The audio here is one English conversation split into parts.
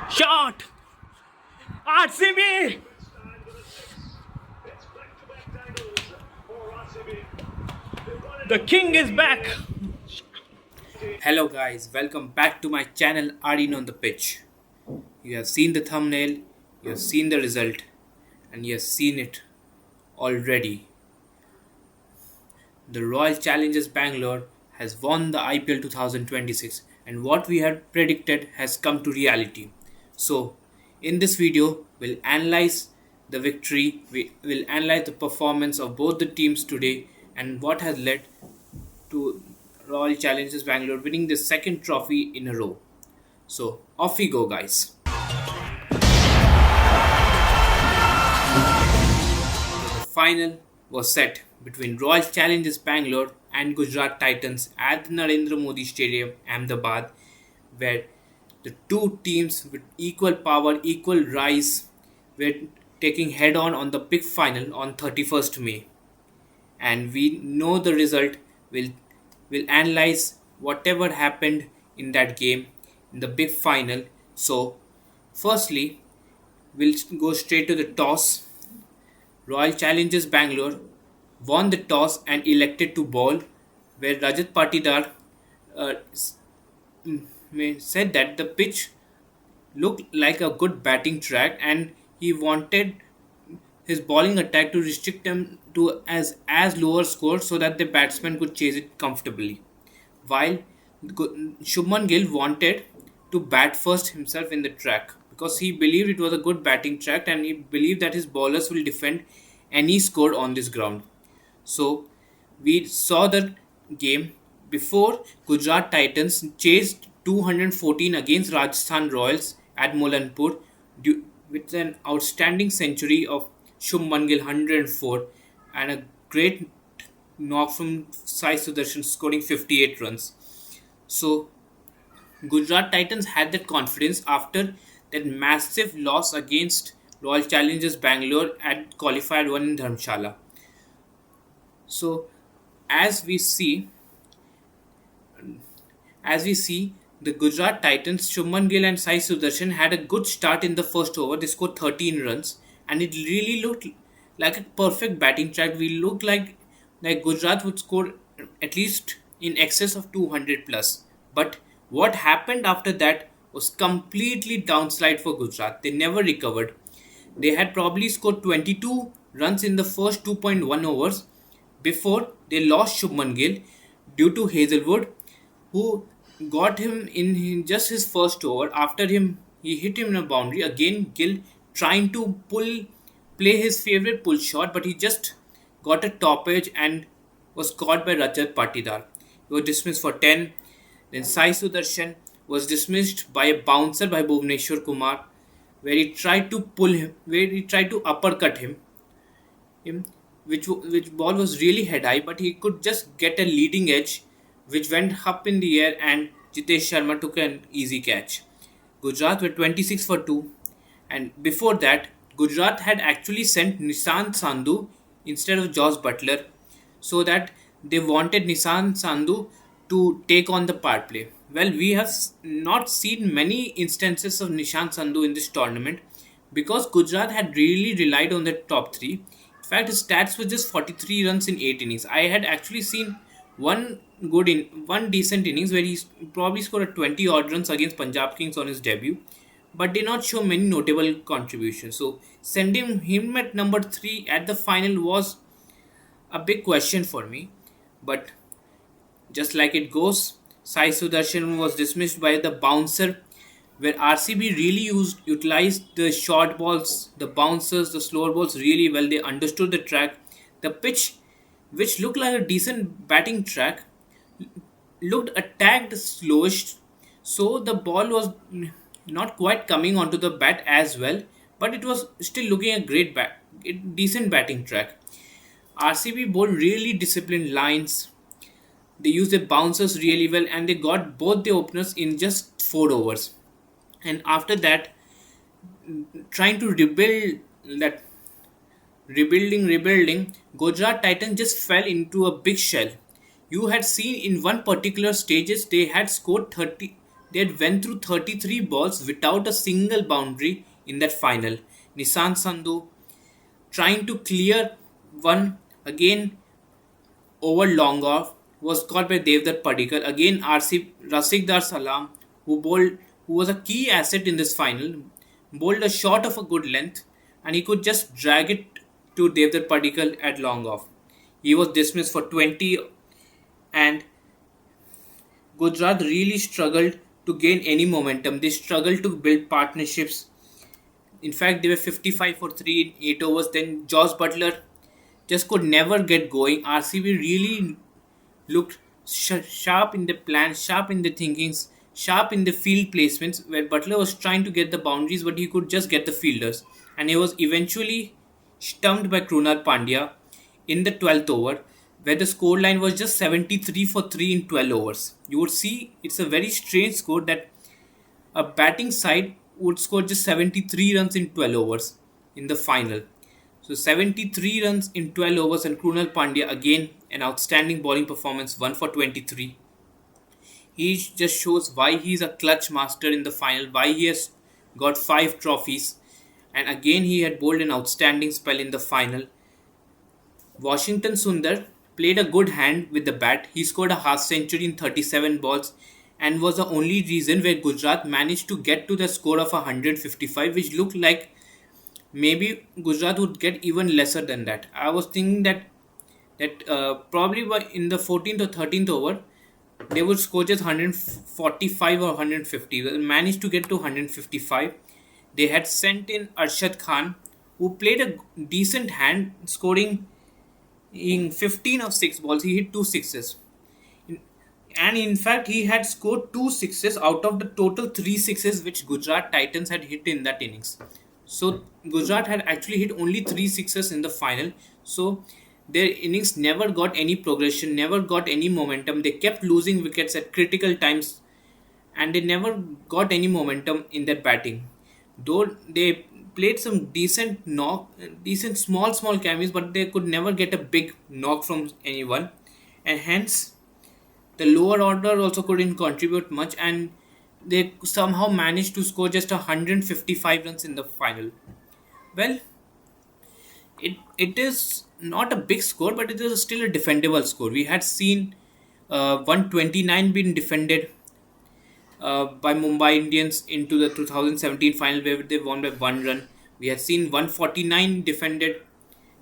Shot! RCB! The king is back! Hello guys, welcome back to my channel Arden on the Pitch. You have seen the thumbnail, you have seen the result, and you have seen it already. The Royal Challengers Bangalore has won the IPL 2026 and what we had predicted has come to reality. So, in this video, we'll analyze the victory, we will analyze the performance of both the teams today and what has led to Royal Challengers Bangalore winning the second trophy in a row. So, off we go, guys. The final was set between Royal Challengers Bangalore and Gujarat Titans at the Narendra Modi Stadium, Ahmedabad, where the two teams with equal power, equal rise, were taking head on the big final on 31st May. And we know the result. We'll analyze whatever happened in that game in the big final. So, firstly, we'll go straight to the toss. Royal Challengers Bangalore won the toss and elected to bowl, where Rajat Patidar uh, said that the pitch looked like a good batting track and he wanted his bowling attack to restrict them to as lower score so that the batsman could chase it comfortably. While Shubman Gill wanted to bat first himself in the track because he believed it was a good batting track and he believed that his bowlers will defend any score on this ground. So we saw the game before Gujarat Titans chased 214 against Rajasthan Royals at Molanpur with an outstanding century of Shubman Gill 104 and a great knock from Sai Sudarshan scoring 58 runs. So Gujarat Titans had that confidence after that massive loss against Royal Challengers Bangalore at qualifier 1 in Dharamshala. So as we see as we see, the Gujarat Titans, Shubman Gill and Sai Sudarshan had a good start in the first over. They scored 13 runs, and it really looked like a perfect batting track. We looked like Gujarat would score at least in excess of 200 plus. But what happened after that was completely downslide for Gujarat. They never recovered. They had probably scored 22 runs in the first 2.1 overs before they lost Shubman Gill due to Hazelwood, who got him in just his first over. After him, he hit him in a boundary. Again, Gill trying to play his favorite pull shot, but he just got a top edge and was caught by Rajat Patidar. He was dismissed for 10. Then Sai Sudarshan was dismissed by a bouncer by Bhuvneshwar Kumar, where he tried to uppercut him, which ball was really head high, but he could just get a leading edge, which went up in the air, and Jitesh Sharma took an easy catch. Gujarat were 26 for 2, and before that, Gujarat had actually sent Nishant Sandhu instead of Josh Butler, so that they wanted Nishant Sandhu to take on the power play. Well, we have not seen many instances of Nishant Sandhu in this tournament because Gujarat had really relied on the top three. In fact, his stats were just 43 runs in 8 innings. I had actually seen one decent innings where he probably scored 20 odd runs against Punjab Kings on his debut, but did not show many notable contributions. So sending him at number 3 at the final was a big question for me. But just like it goes, Sai Sudarshan was dismissed by the bouncer, where RCB really utilized the short balls, the bouncers, the slower balls really well. They understood the track. The pitch, which looked like a decent batting track, looked attacked slowish, so the ball was not quite coming onto the bat as well, but it was still looking a decent batting track. RCB bowled really disciplined lines. They used their bouncers really well and they got both the openers in just 4 overs. And after that, trying to that rebuilding, Gujarat Titans just fell into a big shell. You had seen in one particular stages they had scored They had went through 33 balls without a single boundary in that final. Nissan Sandhu trying to clear one again over long off was caught by Devdutt Padikkal. Again, RC Rasikdar Salam, who was a key asset in this final, bowled a shot of a good length, and he could just drag it to Devdutt Padikkal at long off. He was dismissed for 20, and Gujarat really struggled to gain any momentum. They struggled to build partnerships. In fact, they were 55 for 3 in 8 overs. Then Josh Butler just could never get going. RCB really looked sharp in the plans, sharp in the thinkings, sharp in the field placements, where Butler was trying to get the boundaries, but he could just get the fielders. And he was eventually stumped by Krunal Pandya in the 12th over, where the scoreline was just 73 for 3 in 12 overs. You would see it's a very strange score that a batting side would score just 73 runs in 12 overs in the final. So 73 runs in 12 overs, and Krunal Pandya again an outstanding bowling performance, 1 for 23. He just shows why he is a clutch master in the final, why he has got 5 trophies, and again he had bowled an outstanding spell in the final. Washington Sundar played a good hand with the bat. He scored a half century in 37 balls and was the only reason where Gujarat managed to get to the score of 155, which looked like maybe Gujarat would get even lesser than that. I was thinking that probably in the 14th or 13th over they would score just 145 or 150. They managed to get to 155. They had sent in Arshad Khan, who played a decent hand, scoring in 15 of 6 balls. He hit 2 sixes. And in fact, he had scored 2 sixes out of the total 3 sixes which Gujarat Titans had hit in that innings. So Gujarat had actually hit only 3 sixes in the final. So their innings never got any progression, never got any momentum. They kept losing wickets at critical times, and they never got any momentum in their batting. Though they played some decent small cameos, but they could never get a big knock from anyone, and hence the lower order also couldn't contribute much, and they somehow managed to score just 155 runs in the final. Well, it is not a big score, but it is still a defendable score. We had seen 129 being defended by Mumbai Indians into the 2017 final, where they won by 1 run. We had seen 149 defended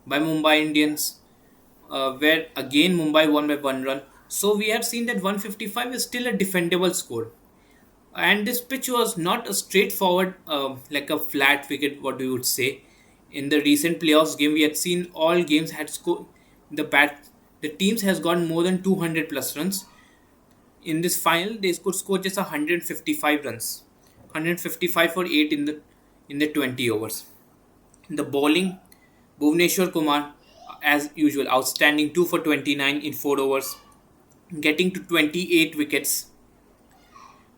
by Mumbai Indians, where again Mumbai won by 1 run. So we have seen that 155 is still a defendable score. And this pitch was not a straightforward, like a flat wicket, what we would say. In the recent playoffs game, we had seen all games had scored the teams has gone more than 200 plus runs. In this final, they could score just 155 runs, 155 for 8 in the 20 overs. In the bowling, Bhuvneshwar Kumar, as usual, outstanding, 2 for 29 in 4 overs, getting to 28 wickets.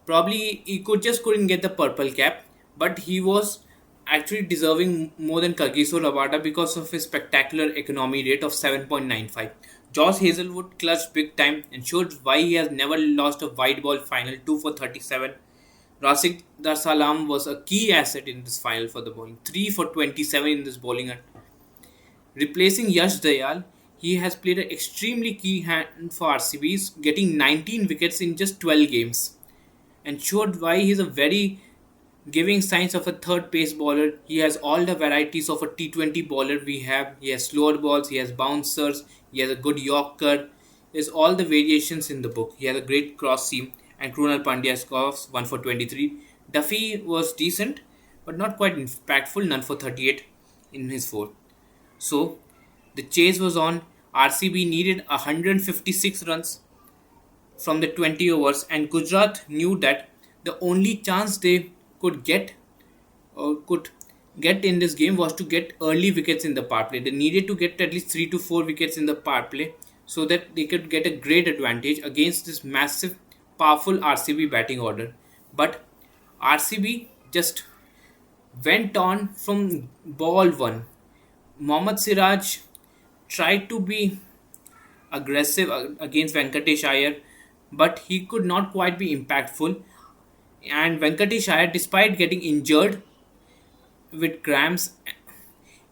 Probably he couldn't get the purple cap, but he was actually deserving more than Kagiso Rabada because of his spectacular economy rate of 7.95. Josh Hazelwood clutched big time and showed why he has never lost a wide ball final, 2 for 37. Rasik Dar Salam was a key asset in this final for the bowling, 3 for 27 in this bowling. Replacing Yash Dayal, he has played an extremely key hand for RCBs, getting 19 wickets in just 12 games, and showed why he is a very giving signs of a third pace bowler. He has all the varieties of a T20 bowler we have. He has slower balls, he has bouncers, he has a good Yorker. There's all the variations in the book. He has a great cross seam, and Krunal Pandya scores 1 for 23. Duffy was decent, but not quite impactful, none for 38 in his 4. So, the chase was on. RCB needed 156 runs from the 20 overs, and Gujarat knew that the only chance they could get in this game was to get early wickets in the power play. They needed to get at least 3 to 4 wickets in the power play so that they could get a great advantage against this massive, powerful RCB batting order. But RCB just went on from ball 1. Mohammad Siraj tried to be aggressive against Venkatesh Iyer, but he could not quite be impactful. And Venkatesh Iyer, despite getting injured with cramps,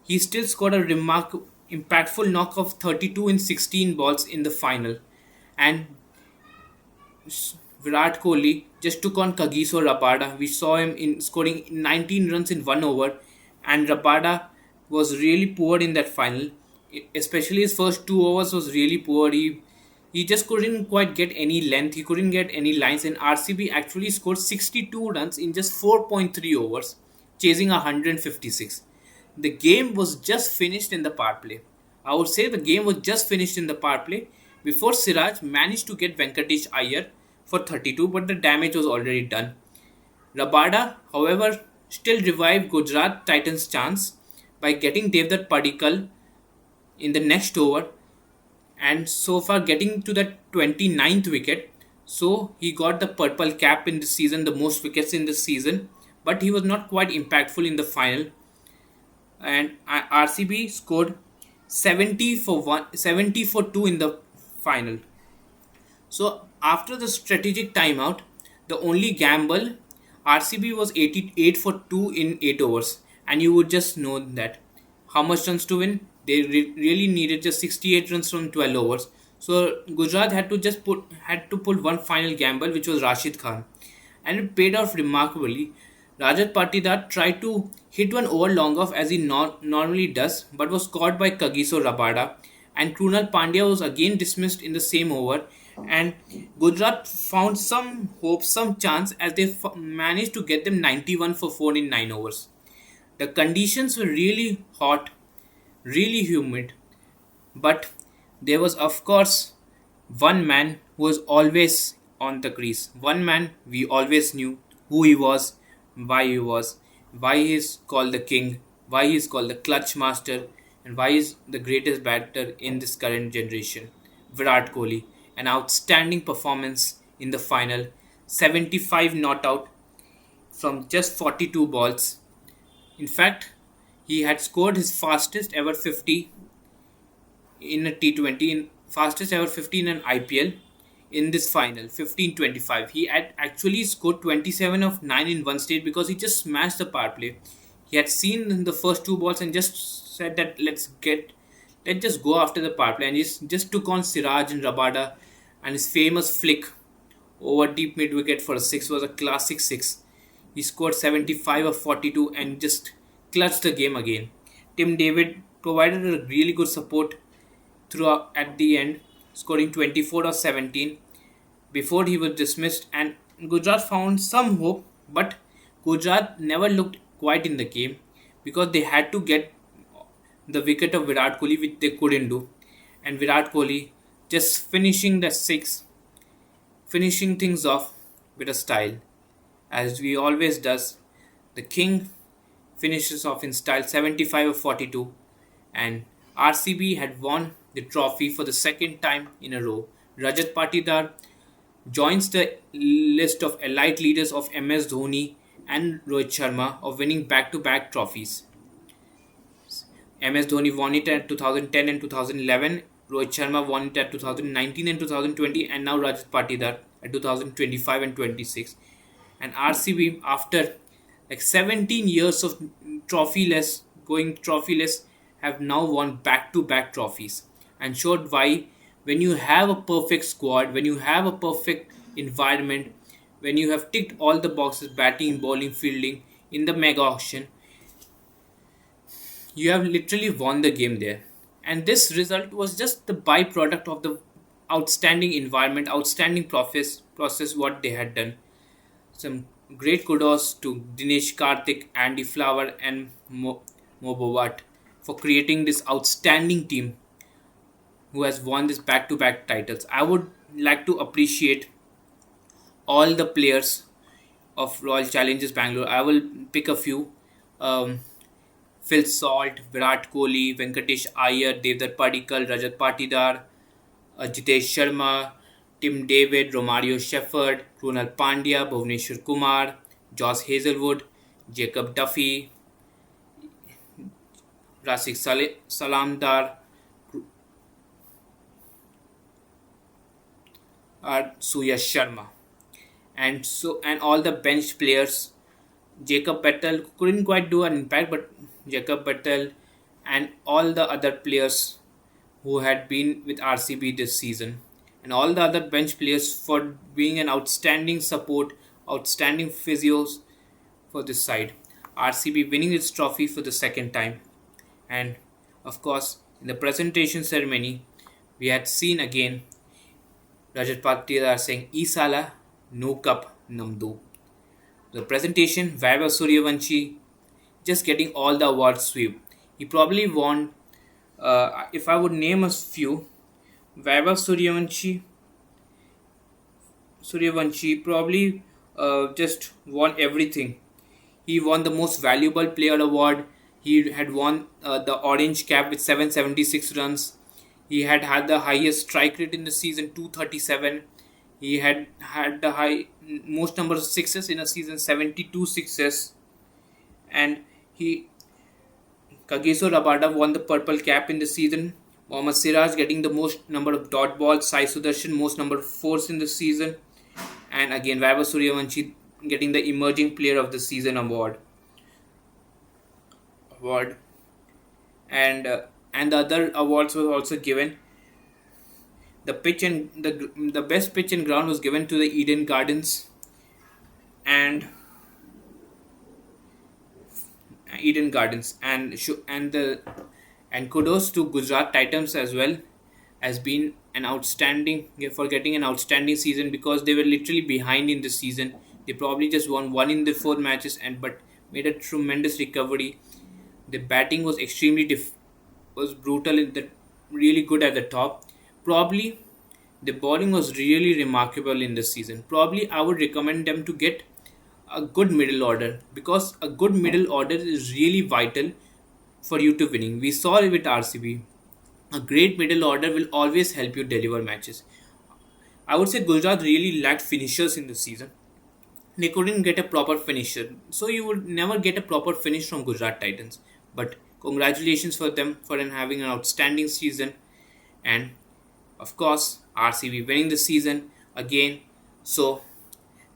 he still scored a impactful knock of 32 in 16 balls in the final. And Virat Kohli just took on Kagiso Rabada. We saw him in scoring 19 runs in 1 over, and Rabada was really poor in that final. Especially his first 2 overs was really poor. He just couldn't quite get any length. He couldn't get any lines, and RCB actually scored 62 runs in just 4.3 overs, chasing 156. The game was just finished in the power play. I would say the game was just finished in the power play before Siraj managed to get Venkatesh Iyer for 32, but the damage was already done. Rabada, however, still revived Gujarat Titans' chance by getting Devdutt Padikkal in the next over, and so far getting to the 29th wicket. So he got the purple cap in the season, the most wickets in the season, but he was not quite impactful in the final. And RCB scored 70 for 2 in the final. So after the strategic timeout, the only gamble, RCB was 88 for 2 in 8 overs, and you would just know that how much runs to win. They really needed just 68 runs from 12 overs. So Gujarat had to pull one final gamble, which was Rashid Khan, and it paid off remarkably. Rajat Patidar tried to hit one over long off as he normally does, but was caught by Kagiso Rabada, and Krunal Pandya was again dismissed in the same over. And Gujarat found some hope, some chance as they managed to get them 91 for 4 in 9 overs. The conditions were really hot, really humid, but there was, of course, one man who was always on the crease. One man we always knew who he was, why he is called the king, why he is called the clutch master, and why he is the greatest batter in this current generation. Virat Kohli. An outstanding performance in the final. 75 not out from just 42 balls. In fact, he had scored his fastest ever 50 in a T20, in fastest ever 50 in an IPL in this final, 15-25. He had actually scored 27 of 9 in one stage because he just smashed the power play. He had seen the first two balls and just said that let's just go after the power play, and he just took on Siraj and Rabada, and his famous flick over deep mid wicket for a six was a classic six. He scored 75 of 42 and just clutched the game again. Tim David provided a really good support throughout at the end, scoring 24 of 17 before he was dismissed, and Gujarat found some hope, but Gujarat never looked quite in the game because they had to get the wicket of Virat Kohli, which they couldn't do. And Virat Kohli just finishing the six, finishing things off with a style, as we always does. The king finishes off in style, 75 of 42, and RCB had won the trophy for the second time in a row. Rajat Patidar joins the list of elite leaders of MS Dhoni and Rohit Sharma of winning back-to-back trophies. MS Dhoni won it at 2010 and 2011. Rohit Sharma won it at 2019 and 2020, and now Rajat Patidar at 2025 and 26. And RCB, after like 17 years of trophyless, have now won back-to-back trophies, and showed why, when you have a perfect squad, when you have a perfect environment, when you have ticked all the boxes, batting, bowling, fielding, in the mega auction, you have literally won the game there. And this result was just the byproduct of the outstanding environment, outstanding process what they had done. Some great kudos to Dinesh Karthik, Andy Flower, and Mobovat for creating this outstanding team who has won this back-to-back titles. I would like to appreciate all the players of Royal Challengers Bangalore. I will pick a few. Phil Salt, Virat Kohli, Venkatesh Iyer, Devdutt Padikkal, Rajat Patidar, Jitesh Sharma, Tim David, Romario Shepherd, Krunal Pandya, Bhuvneshwar Kumar, Josh Hazelwood, Jacob Duffy, Rasik Salamdar, Suyash Sharma. and all the bench players. Jacob Vettel couldn't quite do an impact, but Jacob Vettel and all the other players who had been with RCB this season, and all the other bench players for being an outstanding support, outstanding physios for this side. RCB winning its trophy for the second time, and of course, in the presentation ceremony, we had seen again Rajat Patidar saying, "Isala, no cup, namdo." The presentation, Vaibhav Suryavanshi just getting all the awards sweep. He probably won, if I would name a few, Vaibhav Suryavanshi probably just won everything. He won the most valuable player award. He had won the orange cap with 776 runs. He had the highest strike rate in the season, 237. He had the most number of sixes in a season, 72 sixes. And he Kagiso Rabada won the purple cap in the season. Mohammad Siraj getting the most number of dot balls. Sai Sudarshan most number of fours in the season. And again, Vaibhav Suryavanshi getting the emerging player of the season award. And the other awards were also given. The best pitch and ground was given to the Eden Gardens and and kudos to Gujarat Titans as well as being an outstanding for getting an outstanding season, because they were literally behind in the season. They probably just won one in the 4 matches but made a tremendous recovery. The batting was was brutal really good at the top. Probably the bowling was really remarkable in this season. Probably I would recommend them to get a good middle order, because a good middle order is really vital for you to winning. We saw it with RCB. A great middle order will always help you deliver matches. I would say Gujarat really lacked finishers in the season. They couldn't get a proper finisher, so you would never get a proper finish from Gujarat Titans. But congratulations for them for having an outstanding season, and of course RCB winning the season again. So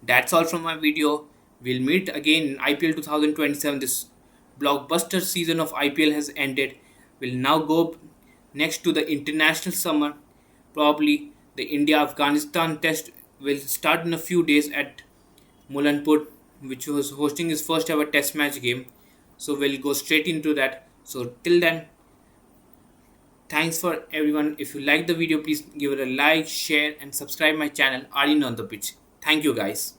that's all from my video. We'll meet again in IPL 2027. This blockbuster season of IPL has ended. We'll now go next to the international summer. Probably the India-Afghanistan test will start in a few days at Mulanpur, which was hosting his first ever test match game. So we'll go straight into that. So till then, thanks for everyone. If you like the video, please give it a like, share and subscribe my channel, Aryan on the Pitch. Thank you guys.